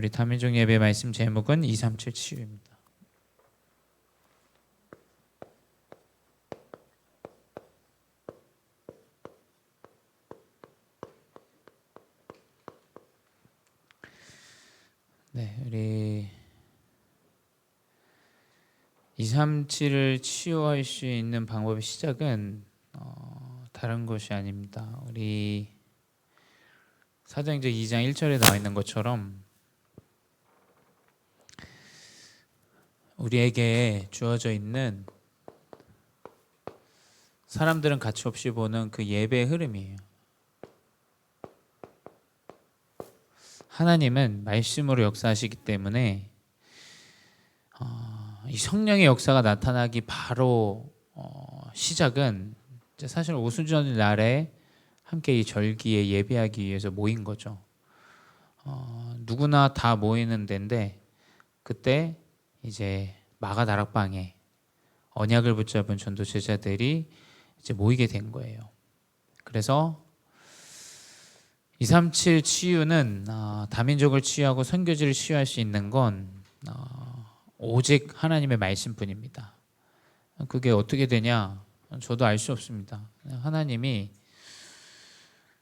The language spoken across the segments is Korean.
우리 다민족 예배 말씀 제목은 237 치유입니다. 네, 우리 237을 치유할 수 있는 방법의 시작은 다른 것이 아닙니다. 우리 사도행전 2장 1절에 나와 있는 것처럼 우리에게 주어져 있는 사람들은 가치 없이 보는 그 예배의 흐름이에요. 하나님은 말씀으로 역사하시기 때문에 이 성령의 역사가 나타나기 바로 시작은 사실 오순절 날에 함께 이 절기에 예배하기 위해서 모인 거죠. 누구나 다 모이는 데인데 그때 이제 마가 다락방에 언약을 붙잡은 전도 제자들이 이제 모이게 된 거예요. 그래서 237 치유는 다민족을 치유하고 선교지를 치유할 수 있는 건 오직 하나님의 말씀뿐입니다. 그게 어떻게 되냐? 저도 알 수 없습니다. 하나님이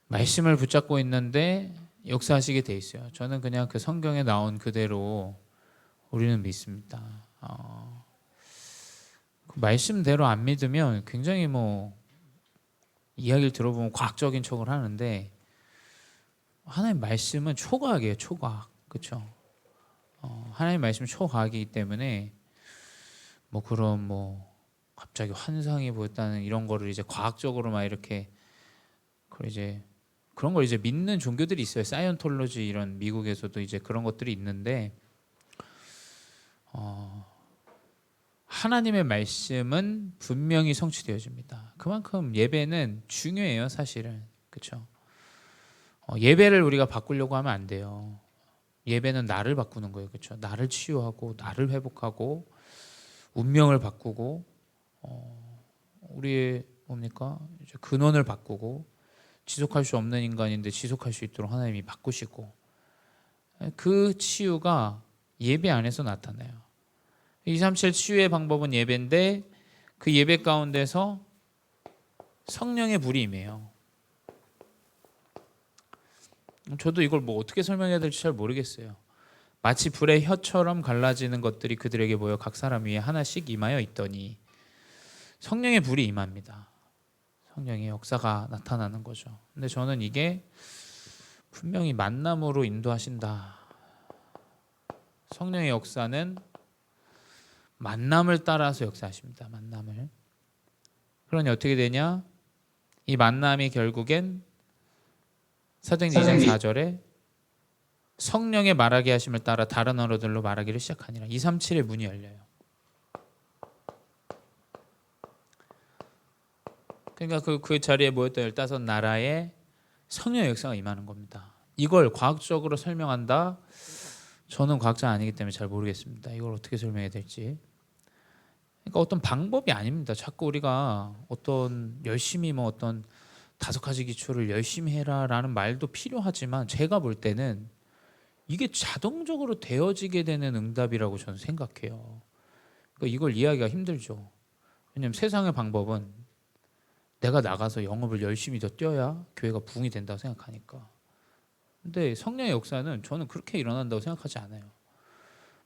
말씀을 붙잡고 있는데 역사하시게 돼 있어요. 저는 그냥 그 성경에 나온 그대로 우리는 믿습니다. 그 말씀대로 안 믿으면 굉장히 이야기를 들어보면 과학적인 척을 하는데 하나님 말씀은 초과학이에요. 초과학. 그렇죠? 하나님 말씀은 초과학이기 때문에 갑자기 환상이 보였다는 이런 거를 이제 과학적으로 막 이렇게 그런 걸 이제 믿는 종교들이 있어요. 사이언톨로지 이런 미국에서도 이제 그런 것들이 있는데 하나님의 말씀은 분명히 성취되어집니다. 그만큼 예배는 중요해요, 사실은. 그렇죠? 예배를 우리가 바꾸려고 하면 안 돼요. 예배는 나를 바꾸는 거예요. 그렇죠? 나를 치유하고 나를 회복하고 운명을 바꾸고 우리의 이제 근원을 바꾸고 지속할 수 없는 인간인데 지속할 수 있도록 하나님이 바꾸시고 그 치유가 예배 안에서 나타나요. 237 치유의 방법은 예배인데 그 예배 가운데서 성령의 불이 임해요. 저도 이걸 어떻게 설명해야 될지 잘 모르겠어요. 마치 불의 혀처럼 갈라지는 것들이 그들에게 보여 각 사람 위에 하나씩 임하여 있더니 성령의 불이 임합니다. 성령의 역사가 나타나는 거죠. 근데 저는 이게 분명히 만남으로 인도하신다. 성령의 역사는 만남을 따라서 역사하십니다. 만남을. 그러니 어떻게 되냐? 이 만남이 결국엔 사도행전 2장 4절에 성령의 말하게 하심을 따라 다른 언어들로 말하기를 시작하니라. 237의 문이 열려요. 그러니까 그 자리에 모였던 15나라에 성령의 역사가 임하는 겁니다. 이걸 과학적으로 설명한다? 저는 과학자 아니기 때문에 잘 모르겠습니다. 이걸 어떻게 설명해야 될지. 그러니까 어떤 방법이 아닙니다. 자꾸 우리가 열심히 어떤 5가지 기초를 열심히 해라라는 말도 필요하지만 제가 볼 때는 이게 자동적으로 되어지게 되는 응답이라고 저는 생각해요. 그러니까 이걸 이해하기가 힘들죠. 왜냐하면 세상의 방법은 내가 나가서 영업을 열심히 더 뛰어야 교회가 부흥이 된다고 생각하니까. 근데 성령의 역사는 저는 그렇게 일어난다고 생각하지 않아요.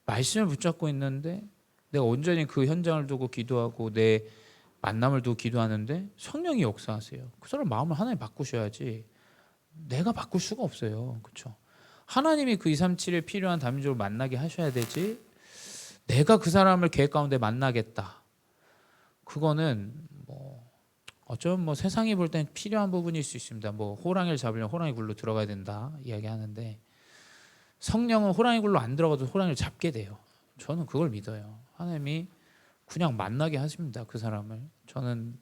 말씀을 붙잡고 있는데 내가 온전히 그 현장을 두고 기도하고 내 만남을 두고 기도하는데 성령이 역사하세요. 그 사람 마음을 하나님 바꾸셔야지 내가 바꿀 수가 없어요. 그렇죠? 하나님이 그 237에 필요한 다민족을 만나게 하셔야 되지 내가 그 사람을 계획 가운데 만나겠다. 그거는 어쩌면 세상이 볼 땐 필요한 부분일 수 있습니다. 호랑이를 잡으려면 호랑이 굴로 들어가야 된다 이야기하는데 성령은 호랑이 굴로 안 들어가도 호랑이를 잡게 돼요. 저는 그걸 믿어요. 하나님이 그냥 만나게 하십니다. 그 사람을. 저는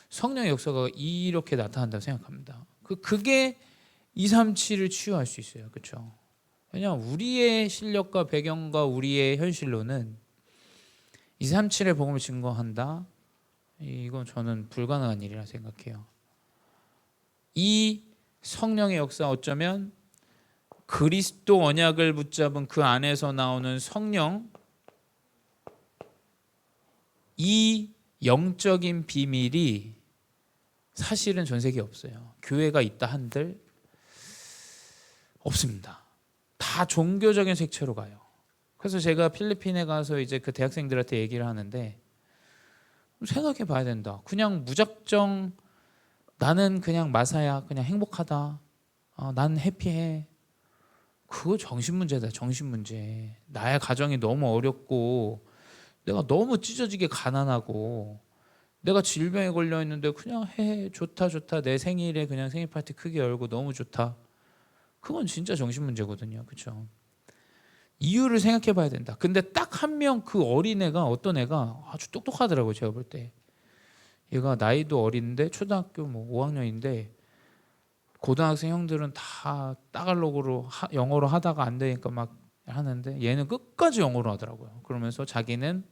성령의 역사가 이렇게 나타난다고 생각합니다. 그게 237을 치유할 수 있어요. 그렇죠? 왜냐하면 우리의 실력과 배경과 우리의 현실로는 237의 복음을 증거한다? 이건 저는 불가능한 일이라 생각해요. 이 성령의 역사 어쩌면 그리스도 언약을 붙잡은 그 안에서 나오는 성령, 이 영적인 비밀이 사실은 전 세계에 없어요. 교회가 있다 한들 없습니다. 다 종교적인 색채로 가요. 그래서 제가 필리핀에 가서 이제 그 대학생들한테 얘기를 하는데 생각해 봐야 된다. 그냥 무작정 나는 그냥 마사야, 그냥 행복하다. 난 해피해. 그거 정신 문제다. 정신 문제. 나의 가정이 너무 어렵고 내가 너무 찢어지게 가난하고 내가 질병에 걸려 있는데 그냥 해 좋다 좋다 내 생일에 그냥 생일 파티 크게 열고 너무 좋다. 그건 진짜 정신 문제거든요. 그렇죠? 이유를 생각해 봐야 된다. 근데 딱 한 명 그 어린애가 어떤 애가 아주 똑똑하더라고요. 제가 볼 때. 얘가 나이도 어린데 초등학교 뭐 5학년인데 고등학생 형들은 다 따갈로그로 영어로 하다가 안 되니까 막 하는데 얘는 끝까지 영어로 하더라고요. 그러면서 자기는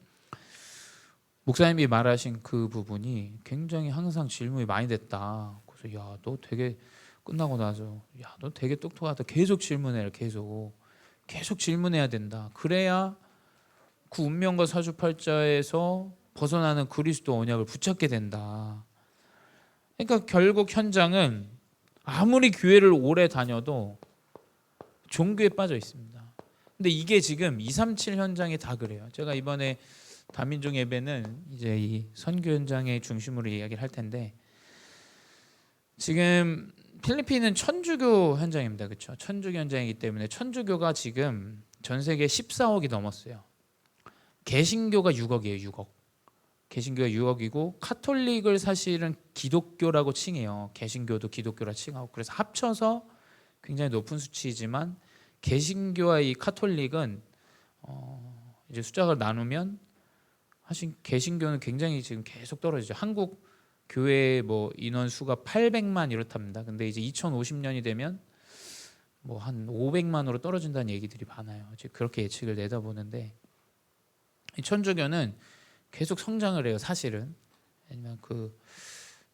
목사님이 말하신 그 부분이 굉장히 항상 질문이 많이 됐다. 그래서 야, 너 되게 끝나고 나서 야, 너 되게 똑똑하다. 계속 질문해. 계속 질문해야 된다. 그래야 그 운명과 사주팔자에서 벗어나는 그리스도 언약을 붙잡게 된다. 그러니까 결국 현장은 아무리 교회를 오래 다녀도 종교에 빠져 있습니다. 근데 이게 지금 237 현장이 다 그래요. 제가 이번에 다민족 예배는 이제 이 선교 현장의 중심으로 이야기를 할 텐데 지금 필리핀은 천주교 현장입니다. 그렇죠? 천주교 현장이기 때문에 천주교가 지금 전 세계 14억이 넘었어요. 개신교가 6억이에요. 6억. 개신교가 6억이고 카톨릭을 사실은 기독교라고 칭해요. 개신교도 기독교라 칭하고 그래서 합쳐서 굉장히 높은 수치이지만 개신교와 이 카톨릭은 이제 숫자가 나누면 사실 개신교는 굉장히 지금 계속 떨어지죠. 한국 교회 뭐 인원 수가 800만 이렇답니다. 근데 이제 2050년이 되면 뭐 한 500만으로 떨어진다는 얘기들이 많아요. 이제 그렇게 예측을 내다보는데 이 천주교는 계속 성장을 해요. 사실은 왜냐면 그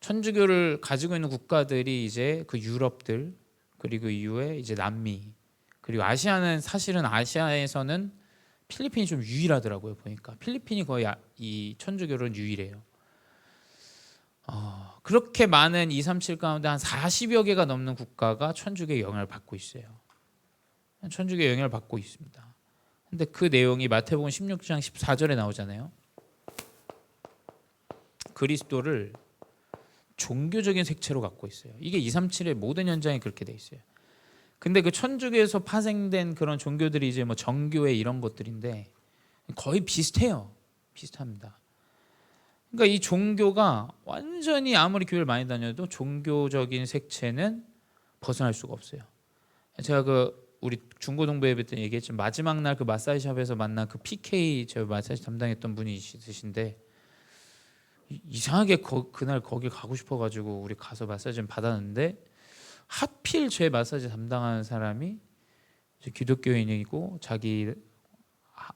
천주교를 가지고 있는 국가들이 이제 그 유럽들 그리고 이후에 이제 남미 그리고 아시아는 사실은 아시아에서는 필리핀이 좀 유일하더라고요. 보니까 필리핀이 거의 이 천주교로는 유일해요. 그렇게 많은 237 가운데 한 40여 개가 넘는 국가가 천주교의 영향을 받고 있어요. 천주교의 영향을 받고 있습니다. 근데 그 내용이 마태복음 16장 14절에 나오잖아요. 그리스도를 종교적인 색채로 갖고 있어요. 이게 237의 모든 현장이 그렇게 돼 있어요. 근데 그 천주교에서 파생된 그런 종교들이 이제 뭐 정교회 이런 것들인데 거의 비슷해요. 비슷합니다. 그러니까 이 종교가 완전히 아무리 교회를 많이 다녀도 종교적인 색채는 벗어날 수가 없어요. 제가 그 우리 중고등부 예배 때 얘기했지만 마지막 날 그 마사지샵에서 만난 그 PK 저 마사지 담당했던 분이 있으신데 이상하게 그날 거기 가고 싶어가지고 우리 가서 마사지 좀 받았는데 하필 제 마사지 담당하는 사람이 기독교인이고 자기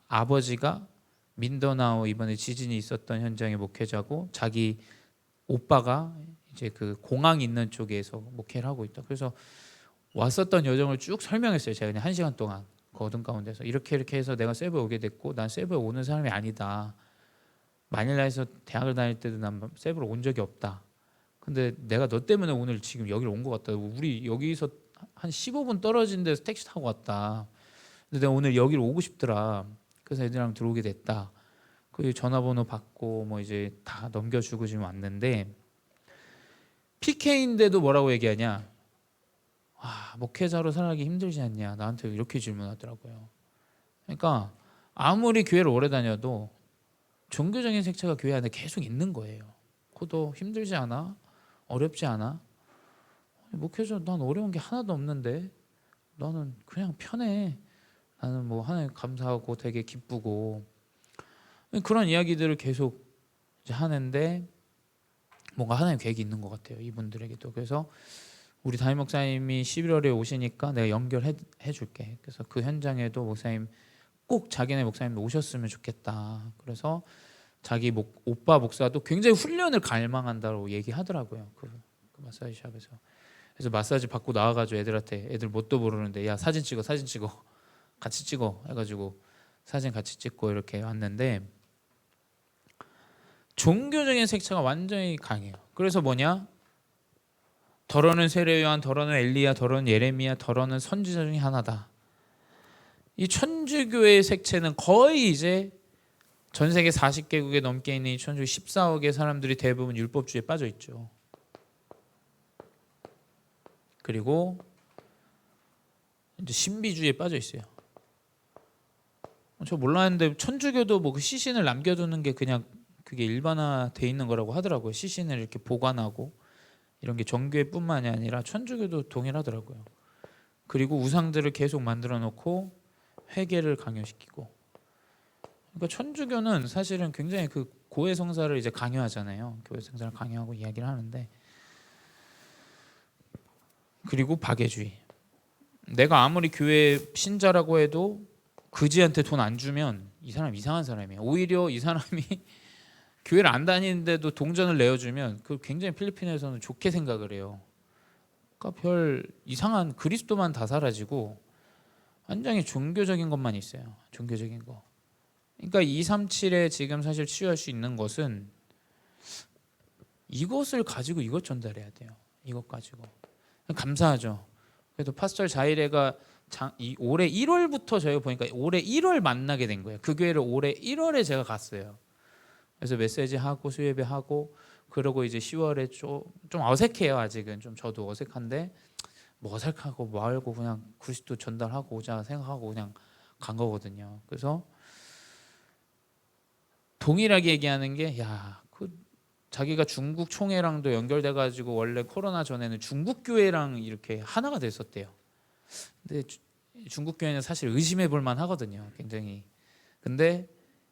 아버지가 민더나오 이번에 지진이 있었던 현장의 목회자고 자기 오빠가 이제 그 공항 있는 쪽에서 목회를 하고 있다. 그래서 왔었던 여정을 쭉 설명했어요. 제가 그냥 1시간 동안 그 어둠 가운데서 이렇게 해서 내가 세부에 오게 됐고 난 세부에 오는 사람이 아니다. 마닐라에서 대학을 다닐 때도 난 세부로 온 적이 없다. 근데 내가 너 때문에 오늘 지금 여기를 온 것 같다. 우리 여기서 한 15분 떨어진 데서 택시 타고 왔다. 근데 내가 오늘 여기를 오고 싶더라. 그래서 애들이랑 들어오게 됐다. 그 전화번호 받고 뭐 이제 다 넘겨주고 지금 왔는데 PK인데도 뭐라고 얘기하냐? 목회자로 살아가기 힘들지 않냐? 나한테 이렇게 질문하더라고요. 그러니까 아무리 교회를 오래 다녀도 종교적인 색채가 교회 안에 계속 있는 거예요. 그것도 힘들지 않아? 어렵지 않아? 목회자 난 어려운 게 하나도 없는데 나는 그냥 편해. 나는 뭐 하나님 감사하고 되게 기쁘고 그런 이야기들을 계속 이제 하는데 뭔가 하나님 계획이 있는 것 같아요. 이분들에게도. 그래서 우리 담임 목사님이 11월에 오시니까 내가 연결해 줄게. 그래서 그 현장에도 목사님 꼭 자기네 목사님 오셨으면 좋겠다. 그래서 자기 오빠 목사도 굉장히 훈련을 갈망한다고 얘기하더라고요. 그 마사지샵에서. 그래서 마사지 받고 나와가지고 애들한테, 애들 뭣도 모르는데 야 사진 찍어 같이 찍어 해가지고 사진 같이 찍고 이렇게 왔는데, 종교적인 색채가 완전히 강해요. 그래서 뭐냐, 더러는 세례요한, 더러는 엘리야, 더러는 예레미야, 더러는 선지자 중에 하나다. 이 천주교의 색채는 거의 이제 전 세계 40개국에 넘게 있는 이 천주교 14억의 사람들이 대부분 율법주의에 빠져 있죠. 그리고 이제 신비주의에 빠져 있어요. 저 몰랐는데 천주교도 뭐 그 시신을 남겨두는 게 그냥 그게 일반화돼 있는 거라고 하더라고요. 시신을 이렇게 보관하고 이런 게 정교회뿐만이 아니라 천주교도 동일하더라고요. 그리고 우상들을 계속 만들어 놓고 회개를 강요시키고. 그러니까 천주교는 사실은 굉장히 그 고해 성사를 이제 강요하잖아요. 교회 성사를 강요하고 이야기를 하는데, 그리고 박애주의. 내가 아무리 교회 신자라고 해도 그지한테 돈 안 주면 이 사람 이상한 사람이에요. 오히려 이 사람이 교회를 안 다니는데도 동전을 내어주면 그 굉장히 필리핀에서는 좋게 생각을 해요. 그러니까 별 이상한 그리스도만 다 사라지고 완전히 종교적인 것만 있어요. 종교적인 거. 그러니까 237에 지금 사실 치유할 수 있는 것은 이것을 가지고 이것 전달해야 돼요. 이것 가지고. 감사하죠. 그래도 파스tor 자이레가 올해 1월부터 저희가 보니까 올해 1월 만나게 된 거예요. 그 교회를 올해 1월에 제가 갔어요. 그래서 메시지 하고 수예배 하고, 그러고 이제 10월에 좀 어색해요. 아직은 좀 저도 어색한데, 뭐 어색하고 뭐 알고 그냥 그리스도 전달하고 오자 생각하고 그냥 간 거거든요. 그래서 동일하게 얘기하는 게, 그 자기가 중국 총회랑도 연결돼 가지고 원래 코로나 전에는 중국 교회랑 이렇게 하나가 됐었대요. 근데 중국 교회는 사실 의심해 볼 만 하거든요. 굉장히. 근데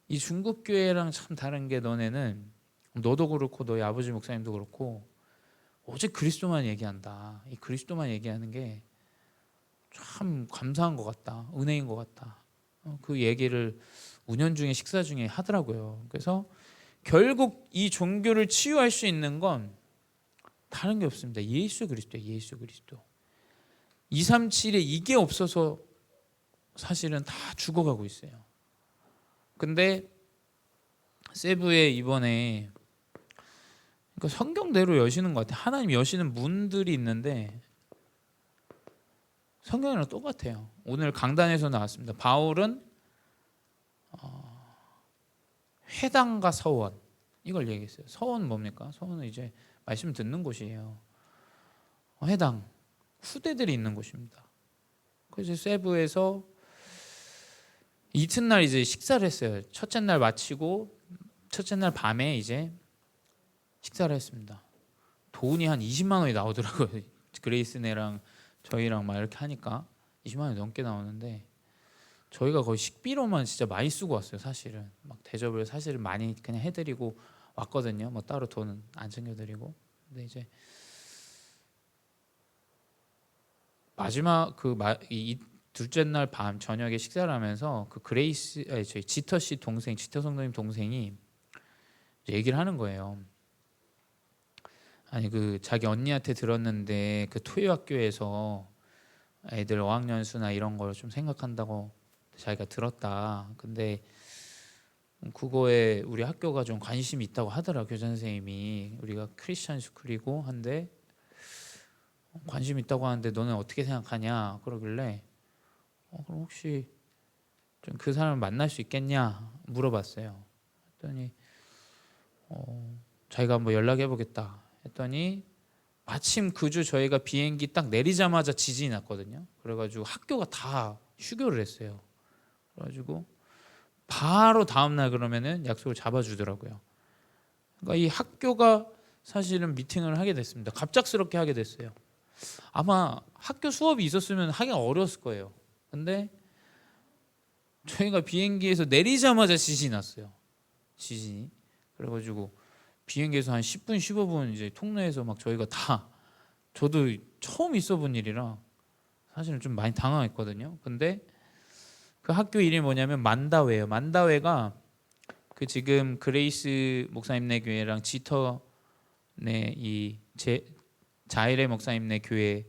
이 중국 교회랑 참 다른 게, 너네는, 너도 그렇고 너희 아버지 목사님도 그렇고 오직 그리스도만 얘기한다. 이 그리스도만 얘기하는 게 참 감사한 것 같다. 은혜인 것 같다. 그 얘기를 운연 중에 식사 중에 하더라고요. 그래서 결국 이 종교를 치유할 수 있는 건 다른 게 없습니다. 예수 그리스도예요. 예수 그리스도. 237에 이게 없어서 사실은 다 죽어가고 있어요. 근데 세부에 이번에, 그러니까 성경대로 여시는 것 같아요. 하나님 여시는 문들이 있는데 성경이랑 똑같아요. 오늘 강단에서 나왔습니다. 바울은 회당과 서원, 이걸 얘기했어요. 서원 뭡니까? 서원은 이제 말씀 듣는 곳이에요. 회당, 후대들이 있는 곳입니다. 그래서 세부에서 이튿날 이제 식사를 했어요. 첫째 날 마치고 첫째 날 밤에 이제 식사를 했습니다. 돈이 한 20만 원이 나오더라고요. 그레이스네랑 저희랑 막 이렇게 하니까 20만 원이 넘게 나오는데, 저희가 거의 식비로만 진짜 많이 쓰고 왔어요. 사실은 막 대접을 사실은 많이 그냥 해드리고 왔거든요. 뭐 따로 돈은 안 챙겨드리고. 근데 이제 마지막 이 둘째 날 밤 저녁에 식사를 하면서 그 저희 지터 씨 동생, 지터 성도님 동생이 얘기를 하는 거예요. 아니 그 자기 언니한테 들었는데 그 토요학교에서 애들 어학연 수나 이런 걸 좀 생각한다고 자기가 들었다. 근데 그거에 우리 학교가 좀 관심이 있다고 하더라. 교장 선생님이, 우리가 크리스천 스쿨이고 한데 관심 있다고 하는데 너는 어떻게 생각하냐 그러길래, 그럼 혹시 좀 그 사람을 만날 수 있겠냐 물어봤어요. 했더니 자기가 한번 연락해 보겠다 했더니, 마침 그 주 저희가 비행기 딱 내리자마자 지진이 났거든요. 그래가지고 학교가 다 휴교를 했어요. 그래가지고 바로 다음날 그러면은 약속을 잡아주더라고요. 그러니까 이 학교가 사실은 미팅을 하게 됐습니다. 갑작스럽게 하게 됐어요. 아마 학교 수업이 있었으면 하기가 어려웠을 거예요. 근데 저희가 비행기에서 내리자마자 지진이 났어요. 지진이. 그래가지고 비행기에서 한 10분 15분 이제 통로에서 막 저희가 다, 저도 처음 있어본 일이라 사실은 좀 많이 당황했거든요. 근데 그 학교 이름이 뭐냐면 만다회예요. 만다회가 그 지금 그레이스 목사님네 교회랑 지터네 이 자이레 목사님네 교회,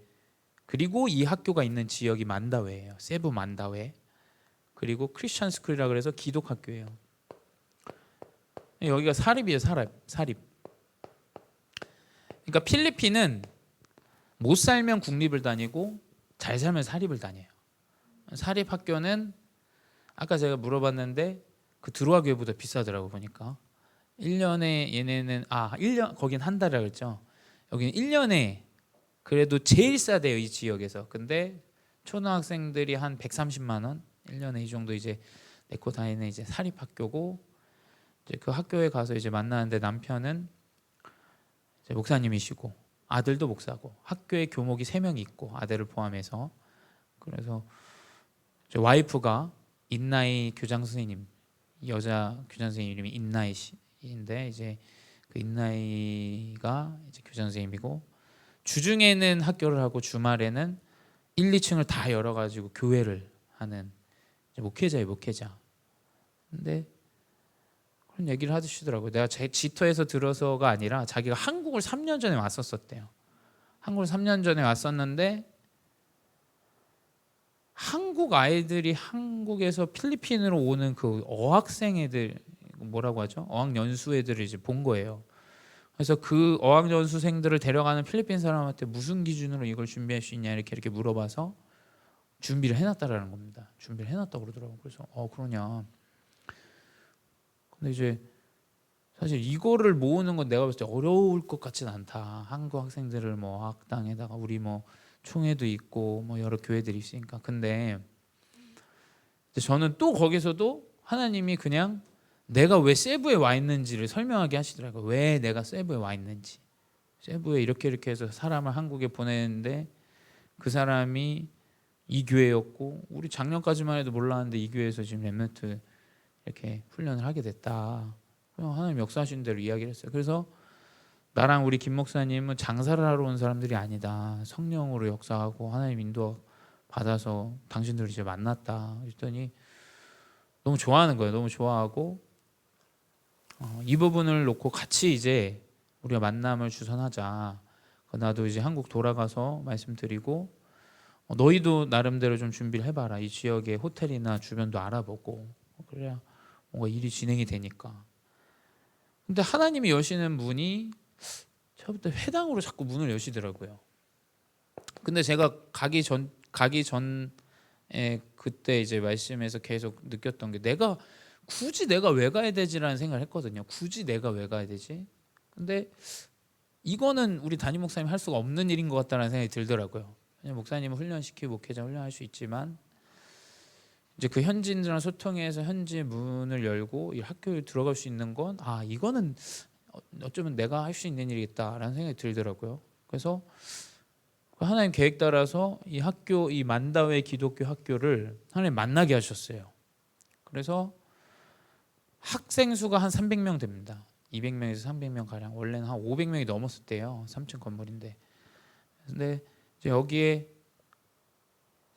그리고 이 학교가 있는 지역이 만다웨예요. 세부 만다웨. 그리고 크리스천 스쿨이라 그래서 기독학교예요. 여기가 사립이에요. 사립. 그러니까 필리핀은 못 살면 국립을 다니고 잘 살면 사립을 다녀요. 사립 학교는 아까 제가 물어봤는데 그 드루아 교회보다 비싸더라고 보니까. 1년에 얘네는 1년 거긴 한 달이라 그랬죠. 여기는 1년에 그래도 제일 싸대요, 이 지역에서. 근데 초등학생들이 한 130만 원 1년에 이 정도 이제 내고 다니는 이제 사립 학교고, 이제 그 학교에 가서 이제 만나는데 남편은 이제 목사님이시고 아들도 목사고 학교에 교목이 3명이 있고 아들을 포함해서. 그래서 이제 와이프가 인나이 교장 선생님, 여자 교장 선생님 이름이 인나이 씨인데 이제 그 인나이가 이제 교장 선생님이고, 주중에는 학교를 하고 주말에는 1, 2층을 다 열어가지고 교회를 하는 목회자예요, 목회자. 근데 그런 얘기를 하시더라고요. 내가 제 지터에서 들어서가 아니라 자기가 한국을 3년 전에 왔었대요. 한국을 3년 전에 왔었는데 한국 아이들이 한국에서 필리핀으로 오는 그 어학생 애들, 뭐라고 하죠? 어학연수 애들을 이제 본 거예요. 그래서 그 어학연수생들을 데려가는 필리핀 사람한테 무슨 기준으로 이걸 준비할 수 있냐 이렇게 물어봐서 준비를 해놨다라는 겁니다. 준비를 해놨다고 그러더라고요. 그래서 그러냐. 근데 이제 사실 이거를 모으는 건 내가 봤을 때 어려울 것 같진 않다. 한국 학생들을 뭐 어학당에다가 우리 뭐 총회도 있고 뭐 여러 교회들이 있으니까. 근데 저는 또 거기서도 하나님이 그냥 내가 왜 세부에 와 있는지를 설명하게 하시더라고요. 왜 내가 세부에 와 있는지. 세부에 이렇게 해서 사람을 한국에 보내는데 그 사람이 이 교회였고, 우리 작년까지만 해도 몰랐는데 이 교회에서 지금 렘넌트 이렇게 훈련을 하게 됐다. 하나님 역사하신 대로 이야기를 했어요. 그래서 나랑 우리 김 목사님은 장사를 하러 온 사람들이 아니다. 성령으로 역사하고 하나님 인도 받아서 당신들을 이제 만났다. 그랬더니 너무 좋아하는 거예요. 너무 좋아하고 이 부분을 놓고 같이 이제 우리가 만남을 주선하자. 나도 이제 한국 돌아가서 말씀드리고 너희도 나름대로 좀 준비를 해봐라. 이 지역의 호텔이나 주변도 알아보고 그래야 뭔가 일이 진행이 되니까. 근데 하나님이 여시는 문이 저부터 회당으로 자꾸 문을 여시더라고요. 근데 제가 가기 전에 그때 이제 말씀에서 계속 느꼈던 게 굳이 내가 왜 가야 되지라는 생각을 했거든요. 굳이 내가 왜 가야 되지? 근데 이거는 우리 담임 목사님 할 수가 없는 일인 것 같다는 생각이 들더라고요. 목사님은 훈련시키고 목회자 훈련할 수 있지만 이제 그 현지인들랑 소통해서 현지의 문을 열고 이 학교에 들어갈 수 있는 건 이거는 어쩌면 내가 할 수 있는 일이겠다라는 생각이 들더라고요. 그래서 하나님 계획 따라서 이 학교, 이 만다웨 기독교 학교를 하나님 만나게 하셨어요. 그래서 학생 수가 한 300명 됩니다. 200명에서 300명 가량. 원래는 한 500명이 넘었을 때요. 3층 건물인데. 근데 이제 여기에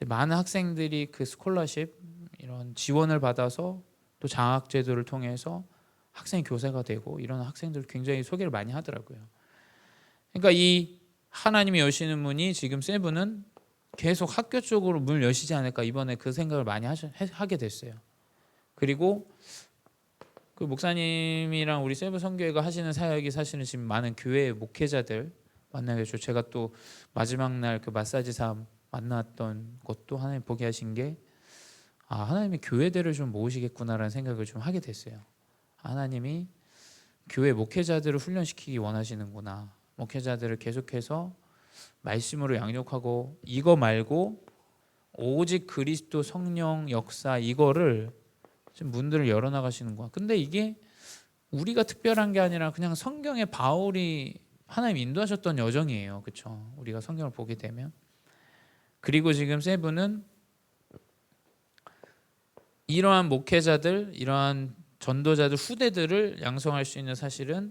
많은 학생들이 그 스콜러십 이런 지원을 받아서 또 장학 제도를 통해서 학생 교사가 되고 이런 학생들 굉장히 소개를 많이 하더라고요. 그러니까 이 하나님이 여시는 문이 지금 세부는 계속 학교 쪽으로 문을 여시지 않을까, 이번에 그 생각을 많이 하게 됐어요. 그리고 그 목사님이랑 우리 세부 선교회가 하시는 사역이 사실은 지금 많은 교회 목회자들 만나게 됐죠. 제가 또 마지막 날 그 마사지사 만났던 것도 하나님 보게 하신 게 하나님이 교회들을 좀 모으시겠구나라는 생각을 좀 하게 됐어요. 하나님이 교회 목회자들을 훈련시키기 원하시는구나. 목회자들을 계속해서 말씀으로 양육하고 이거 말고 오직 그리스도 성령 역사 이거를 지금 문들을 열어나가시는 거야. 근데 이게 우리가 특별한 게 아니라 그냥 성경에 바울이 하나님 인도하셨던 여정이에요. 그렇죠? 우리가 성경을 보게 되면. 그리고 지금 세부는 이러한 목회자들, 이러한 전도자들, 후대들을 양성할 수 있는 사실은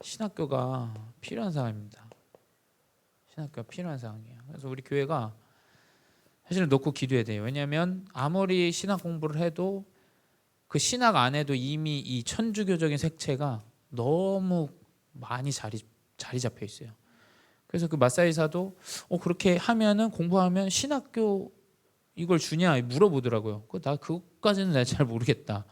신학교가 필요한 상황입니다. 신학교가 필요한 상황이에요. 그래서 우리 교회가 사실은 놓고 기도해야 돼요. 왜냐하면 아무리 신학 공부를 해도 그 신학 안에도 이미 이 천주교적인 색채가 너무 많이 자리 잡혀 있어요. 그래서 그 마사이사도 그렇게 하면은 공부하면 신학교 이걸 주냐 물어보더라고요. 나 그것까지는 내가 잘 모르겠다.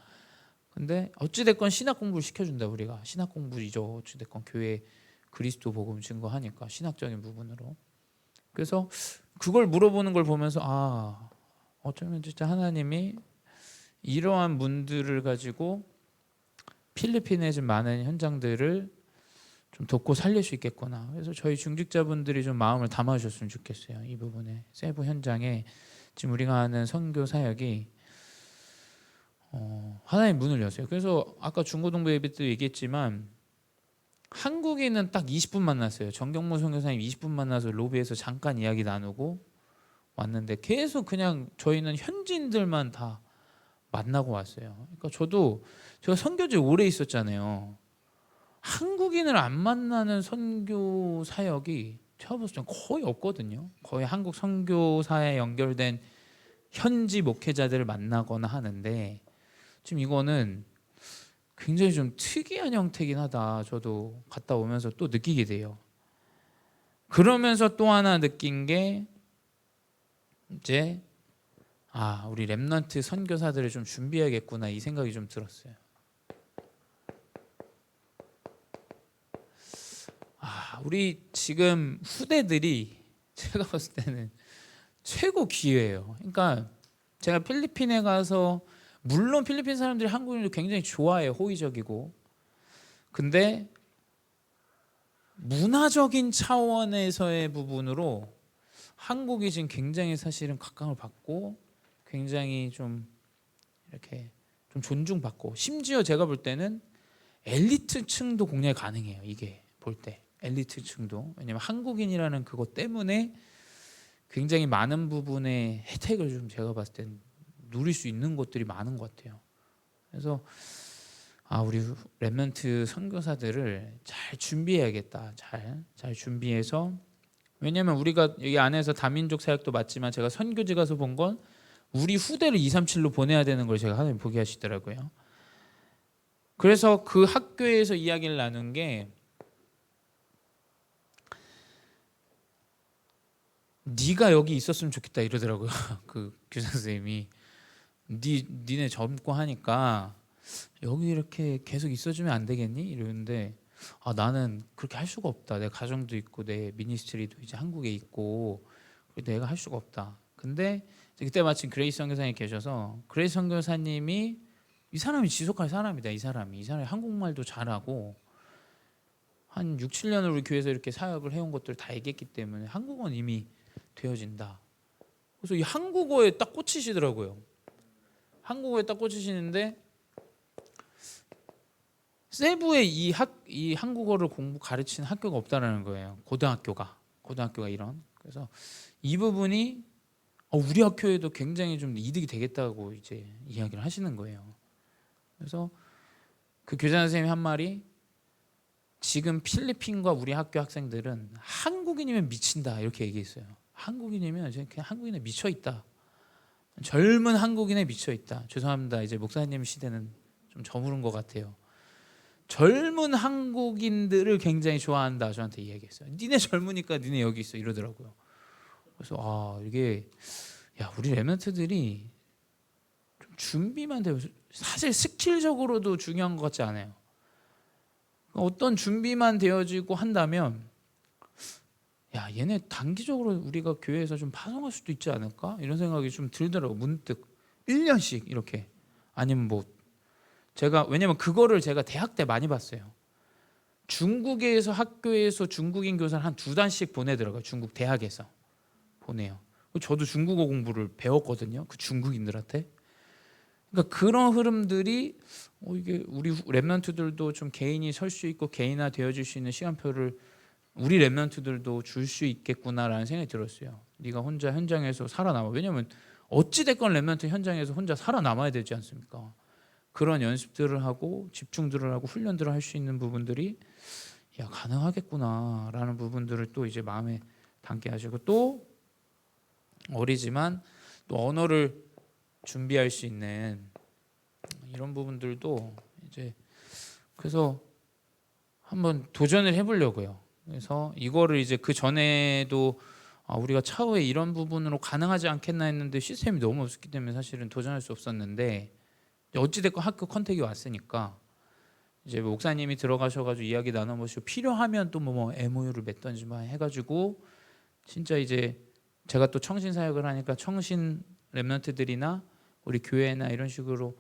근데 어찌됐건 신학 공부를 시켜준다. 우리가 신학 공부이죠. 어찌됐건 교회 그리스도 복음 증거하니까 신학적인 부분으로. 그래서 그걸 물어보는 걸 보면서 어쩌면 진짜 하나님이 이러한 문들을 가지고 필리핀에 좀 많은 현장들을 좀 돕고 살릴 수 있겠구나. 그래서 저희 중직자분들이 좀 마음을 담아주셨으면 좋겠어요. 이 부분에 세부 현장에 지금 우리가 하는 선교 사역이 하나님 문을 여세요. 그래서 아까 중고등부 예배 때 얘기했지만 한국인은 딱 20분 만났어요. 정경모 선교사님 20분 만나서 로비에서 잠깐 이야기 나누고 왔는데 계속 그냥 저희는 현지인들만 다 만나고 왔어요. 그러니까 제가 선교지에 오래 있었잖아요. 한국인을 안 만나는 선교 사역이 제가 봤을 때 거의 없거든요. 거의 한국 선교사에 연결된 현지 목회자들을 만나거나 하는데 지금 이거는 굉장히 좀 특이한 형태긴 하다. 저도 갔다 오면서 또 느끼게 돼요. 그러면서 또 하나 느낀 게 이제 우리 렘넌트 선교사들을 좀 준비해야겠구나 이 생각이 좀 들었어요. 우리 지금 후대들이 제가 봤을 때는 최고 기회예요. 그러니까 제가 필리핀에 가서 물론 필리핀 사람들이 한국인을 굉장히 좋아해요. 호의적이고. 근데 문화적인 차원에서의 부분으로 한국이 지금 굉장히 사실은 각광을 받고 굉장히 좀 이렇게 좀 존중받고 심지어 제가 볼 때는 엘리트층도 공략이 가능해요. 이게 볼 때 엘리트층도 왜냐면 한국인이라는 그것 때문에 굉장히 많은 부분의 혜택을 좀 제가 봤을 때 누릴 수 있는 것들이 많은 것 같아요. 그래서 우리 렘넌트 선교사들을 잘 준비해야겠다. 잘 준비해서 왜냐하면 우리가 여기 안에서 다민족 사역도 맞지만 제가 선교지 가서 본 건 우리 후대를 237로 보내야 되는 걸 제가 하나님 보게 하시더라고요. 그래서 그 학교에서 이야기를 나눈 게 네가 여기 있었으면 좋겠다 이러더라고요. 그 교장 선생님이 니네 젊고 하니까 여기 이렇게 계속 있어주면 안 되겠니? 이러는데 나는 그렇게 할 수가 없다. 내 가정도 있고 내 미니스트리도 이제 한국에 있고 내가 할 수가 없다. 근데 그때 마침 그레이스 선교사님이 계셔서 그레이스 선교사님이 이 사람이 지속할 사람이다. 이 사람이 한국말도 잘하고 한 6, 7년을 우리 교회에서 이렇게 사역을 해온 것들을 다 얘기했기 때문에 한국어는 이미 되어진다. 그래서 이 한국어에 딱 꽂히시더라고요. 한국어에 딱 꽂히시는데 세부에 이 한국어를 가르치는 학교가 없다라는 거예요. 고등학교가 이런. 그래서 이 부분이 우리 학교에도 굉장히 좀 이득이 되겠다고 이제 이야기를 하시는 거예요. 그래서 그 교장 선생님이 한 말이 지금 필리핀과 우리 학교 학생들은 한국인이면 미친다 이렇게 얘기했어요. 한국인이면 그냥 한국인에 미쳐 있다. 젊은 한국인에 미쳐 있다. 죄송합니다. 이제 목사님 시대는 좀 저무른 것 같아요. 젊은 한국인들을 굉장히 좋아한다. 저한테 이야기했어요. 니네 젊으니까 니네 여기 있어 이러더라고요. 그래서 이게 우리 렘넌트들이 좀 준비만 되고 사실 스킬적으로도 중요한 것 같지 않아요. 어떤 준비만 되어지고 한다면 얘네 단기적으로 우리가 교회에서 좀 파송할 수도 있지 않을까? 이런 생각이 좀 들더라고요. 문득 1년씩 이렇게 아니면 왜냐면 그거를 제가 대학 때 많이 봤어요. 중국에서 학교에서 중국인 교사를 한 2단씩 보내더라고요. 중국 대학에서 보내요. 저도 중국어 공부를 배웠거든요. 그 중국인들한테. 그러니까 그런 흐름들이 이게 우리 렘넌트들도 좀 개인이 설 수 있고 개인화 되어질 수 있는 시간표를 우리 렘넌트들도 줄 수 있겠구나라는 생각이 들었어요. 네가 혼자 현장에서 살아남아. 왜냐면 어찌됐건 렘넌트 현장에서 혼자 살아남아야 되지 않습니까? 그런 연습들을 하고 집중들을 하고 훈련들을 할 수 있는 부분들이 가능하겠구나라는 부분들을 또 이제 마음에 담게 하시고 또 어리지만 또 언어를 준비할 수 있는 이런 부분들도 이제 그래서 한번 도전을 해보려고요. 그래서 이거를 이제 그 전에도 우리가 차후에 이런 부분으로 가능하지 않겠나 했는데 시스템이 너무 없었기 때문에 사실은 도전할 수 없었는데, 어찌됐건 학교 컨택이 왔으니까 이제 목사님이 들어가셔가지고 이야기 나눠보시고 필요하면 또 뭐 MOU를 맺던지 뭐 해가지고 진짜 이제 제가 또 청신 사역을 하니까 청신 랩런트들이나 우리 교회나 이런 식으로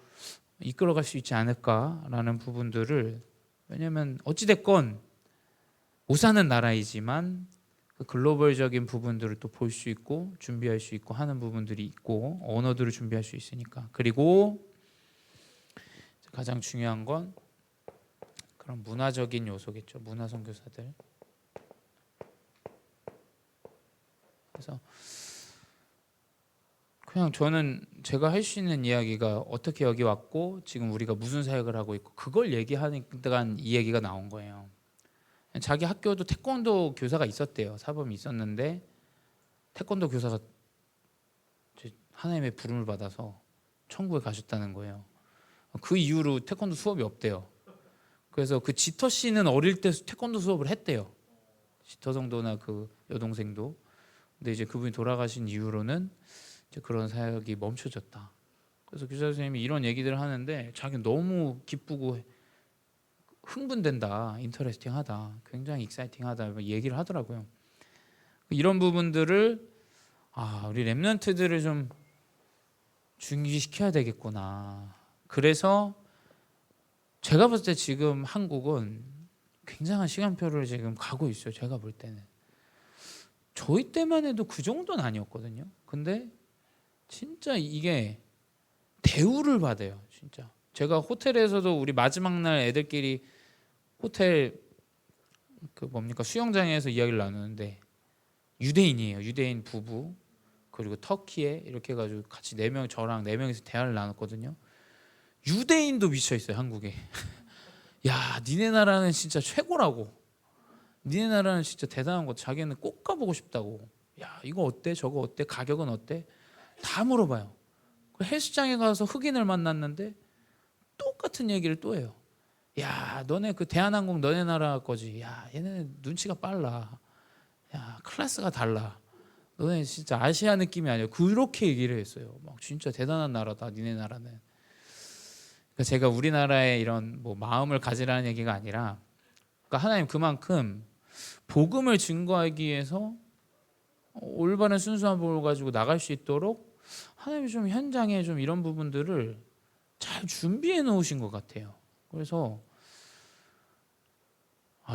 이끌어갈 수 있지 않을까라는 부분들을, 왜냐하면 어찌됐건 못 사는 나라이지만 그 글로벌적인 부분들을 또 볼 수 있고 준비할 수 있고 하는 부분들이 있고 언어들을 준비할 수 있으니까. 그리고 가장 중요한 건 그런 문화적인 요소겠죠. 문화 선교사들. 그래서 그냥 저는 제가 할 수 있는 이야기가 어떻게 여기 왔고 지금 우리가 무슨 사역을 하고 있고 그걸 얘기하니까 이 얘기가 나온 거예요. 자기 학교도 태권도 교사가 있었대요. 사범이 있었는데 태권도 교사가 하나님의 부름을 받아서 천국에 가셨다는 거예요. 그 이후로 태권도 수업이 없대요. 그래서 그 지터 씨는 어릴 때 태권도 수업을 했대요. 지터 정도나 그 여동생도. 근데 이제 그분이 돌아가신 이후로는 이제 그런 사역이 멈춰졌다. 그래서 교사 선생님이 이런 얘기들을 하는데 자기는 너무 기쁘고 흥분된다, 인터레스팅하다, 굉장히 익사이팅하다 얘기를 하더라고요. 이런 부분들을 우리 랩런트들을 좀 중지시켜야 되겠구나. 그래서 제가 봤을 때 지금 한국은 굉장한 시간표를 지금 가고 있어요. 제가 볼 때는 저희 때만 해도 그 정도는 아니었거든요. 근데 진짜 이게 대우를 받아요. 진짜 제가 호텔에서도 우리 마지막 날 애들끼리 호텔 그 뭡니까 수영장에서 이야기를 나누는데 유대인이에요. 유대인 부부 그리고 터키에 이렇게 해가지고 같이 4명 저랑 4명이서 대화를 나눴거든요. 유대인도 미쳐 있어요. 한국에. 야 니네 나라는 진짜 최고라고. 니네 나라는 진짜 대단한 거. 자기는 꼭 가보고 싶다고. 야 이거 어때? 저거 어때? 가격은 어때? 다 물어봐요. 헬스장에 가서 흑인을 만났는데 똑같은 얘기를 또 해요. 야 너네 그 대한항공 너네 나라 거지. 야 얘네 눈치가 빨라. 야 클래스가 달라. 너네 진짜 아시아 느낌이 아니야. 그렇게 얘기를 했어요. 막 진짜 대단한 나라다 니네 나라는. 그러니까 제가 우리나라의 이런 뭐 마음을 가지라는 얘기가 아니라, 그러니까 하나님 그만큼 복음을 증거하기 위해서 올바른 순수한 복음을 가지고 나갈 수 있도록 하나님이 좀 현장에 좀 이런 부분들을 잘 준비해 놓으신 것 같아요. 그래서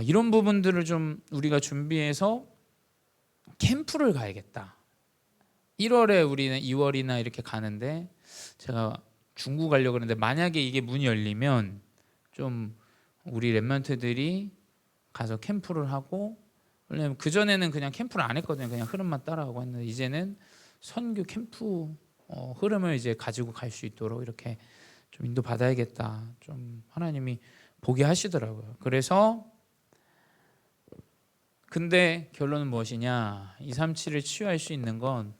이런 부분들을 좀 우리가 준비해서 캠프를 가야겠다. 1월에 우리는 2월이나 이렇게 가는데 제가 중국 가려고 그러는데 만약에 이게 문이 열리면 좀 우리 랩런트들이 가서 캠프를 하고, 왜냐면 그전에는 그냥 캠프를 안 했거든요. 그냥 흐름만 따라가고 했는데 이제는 선교 캠프 흐름을 이제 가지고 갈 수 있도록 이렇게 좀 인도 받아야겠다. 좀 하나님이 보게 하시더라고요. 그래서 근데 결론은 무엇이냐? 237을 치유할 수 있는 건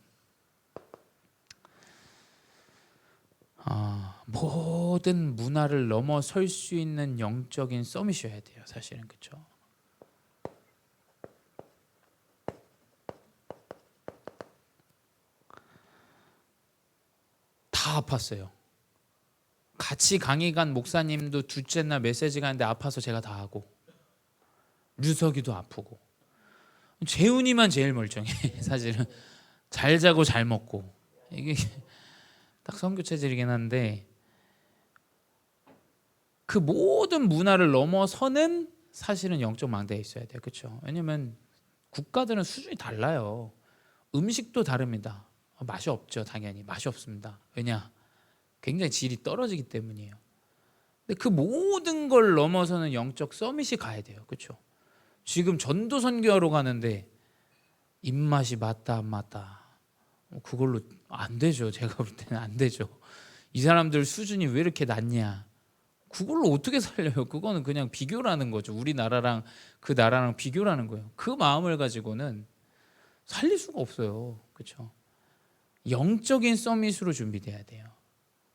모든 문화를 넘어설 수 있는 영적인 서밋이어야 돼요. 사실은 그렇죠. 다 아팠어요. 같이 강의 간 목사님도 둘째 날 메시지 가는데 아파서 제가 다 하고, 류석이도 아프고, 재훈이만 제일 멀쩡해. 사실은 잘 자고 잘 먹고, 이게 딱 선교 체질이긴 한데 그 모든 문화를 넘어서는 사실은 영적 망대에 있어야 돼요. 그렇죠? 왜냐면 국가들은 수준이 달라요. 음식도 다릅니다. 맛이 없죠. 당연히 맛이 없습니다. 왜냐? 굉장히 질이 떨어지기 때문이에요. 근데 그 모든 걸 넘어서는 영적 서밋이 가야 돼요. 그렇죠? 지금 전도 선교하러 가는데 입맛이 맞다 안 맞다 그걸로 안 되죠. 제가 볼 때는 안 되죠. 이 사람들 수준이 왜 이렇게 낮냐? 그걸로 어떻게 살려요? 그거는 그냥 비교라는 거죠. 우리나라랑 그 나라랑 비교라는 거예요. 그 마음을 가지고는 살릴 수가 없어요. 그렇죠? 영적인 서밋으로 준비돼야 돼요.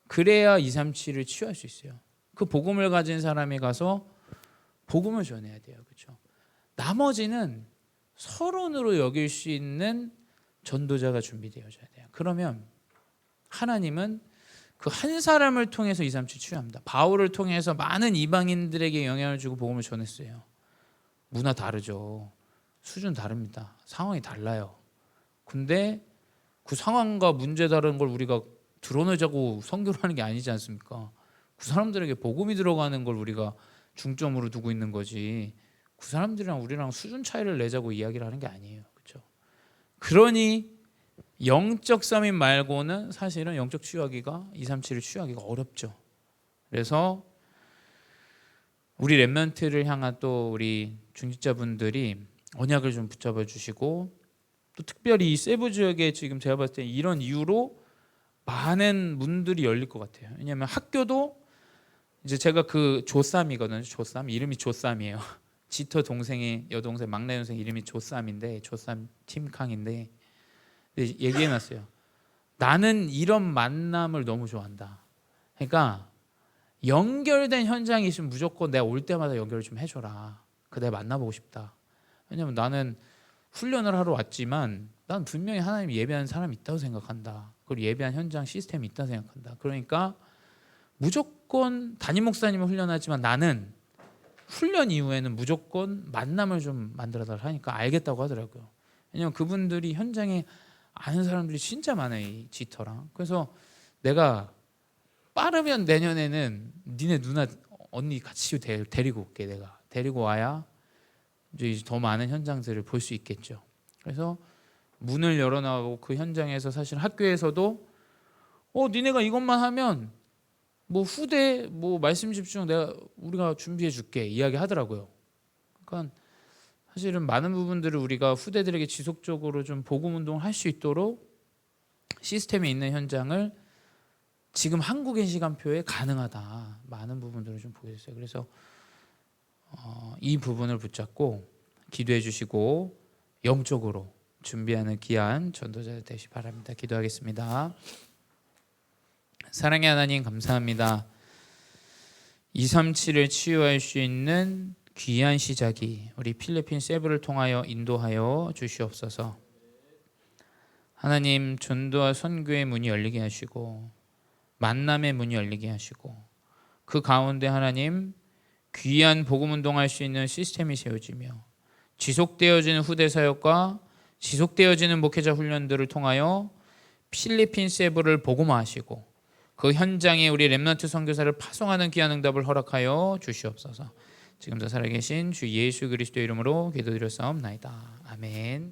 그래야 237을 치유할 수 있어요. 그 복음을 가진 사람이 가서 복음을 전해야 돼요. 그렇죠? 나머지는 서론으로 여길 수 있는 전도자가 준비되어져야 돼요. 그러면 하나님은 그 한 사람을 통해서 237 치유합니다. 바울을 통해서 많은 이방인들에게 영향을 주고 복음을 전했어요. 문화 다르죠. 수준 다릅니다. 상황이 달라요. 근데 그 상황과 문제 다른 걸 우리가 드러내자고 선교를 하는 게 아니지 않습니까? 그 사람들에게 복음이 들어가는 걸 우리가 중점으로 두고 있는 거지, 그 사람들이랑 우리랑 수준 차이를 내자고 이야기를 하는 게 아니에요. 그렇죠? 그러니 영적 서밋 말고는 사실은 영적 치유하기가 237을 치유하기가 어렵죠. 그래서 우리 렘넌트를 향한 또 우리 중직자분들이 언약을 좀 붙잡아 주시고, 또 특별히 이 세부 지역에 지금 제가 봤을 때 이런 이유로 많은 문들이 열릴 것 같아요. 왜냐하면 학교도 이제 제가 그 조쌈이거든요. 조쌈 이름이 조쌈이에요. 지터 동생의 여동생 막내 동생 이름이 조쌈인데, 조쌈 팀캉인데 얘기해놨어요. 나는 이런 만남을 너무 좋아한다. 그러니까 연결된 현장이 있으면 무조건 내가 올 때마다 연결을 좀 해줘라. 그 내가 만나보고 싶다. 왜냐면 나는 훈련을 하러 왔지만 난 분명히 하나님 예배하는 사람이 있다고 생각한다. 그리고 예배한 현장 시스템이 있다고 생각한다. 그러니까 무조건 담임 목사님을 훈련하지만 나는 훈련 이후에는 무조건 만남을 좀 만들어달라 하니까 알겠다고 하더라고요. 왜냐면 그분들이 현장에 아는 사람들이 진짜 많아요, 이 지터랑. 그래서 내가 빠르면 내년에는 니네 누나 언니 같이 데리고 올게. 내가 데리고 와야 이제 더 많은 현장들을 볼 수 있겠죠. 그래서 문을 열어나가고 그 현장에서 사실 학교에서도 니네가 이것만 하면 뭐 후대 뭐 말씀 집중 우리가 준비해 줄게 이야기 하더라고요. 그러니까 사실은 많은 부분들을 우리가 후대들에게 지속적으로 좀 복음 운동을 할 수 있도록 시스템에 있는 현장을 지금 한국의 시간표에 가능하다, 많은 부분들을 좀 보게 됐어요. 그래서 이 부분을 붙잡고 기도해 주시고 영적으로 준비하는 귀한 전도자 되시 바랍니다. 기도하겠습니다. 사랑의 하나님 감사합니다. 237을 치유할 수 있는 귀한 시작이 우리 필리핀 세부를 통하여 인도하여 주시옵소서. 하나님, 전도와 선교의 문이 열리게 하시고 만남의 문이 열리게 하시고 그 가운데 하나님 귀한 복음 운동할 수 있는 시스템이 세워지며 지속되어지는 후대 사역과 지속되어지는 목회자 훈련들을 통하여 필리핀 세부를 복음화하시고 그 현장에 우리 렘넌트 선교사를 파송하는 귀한 응답을 허락하여 주시옵소서. 지금도 살아계신 주 예수 그리스도의 이름으로 기도드렸사옵나이다. 아멘.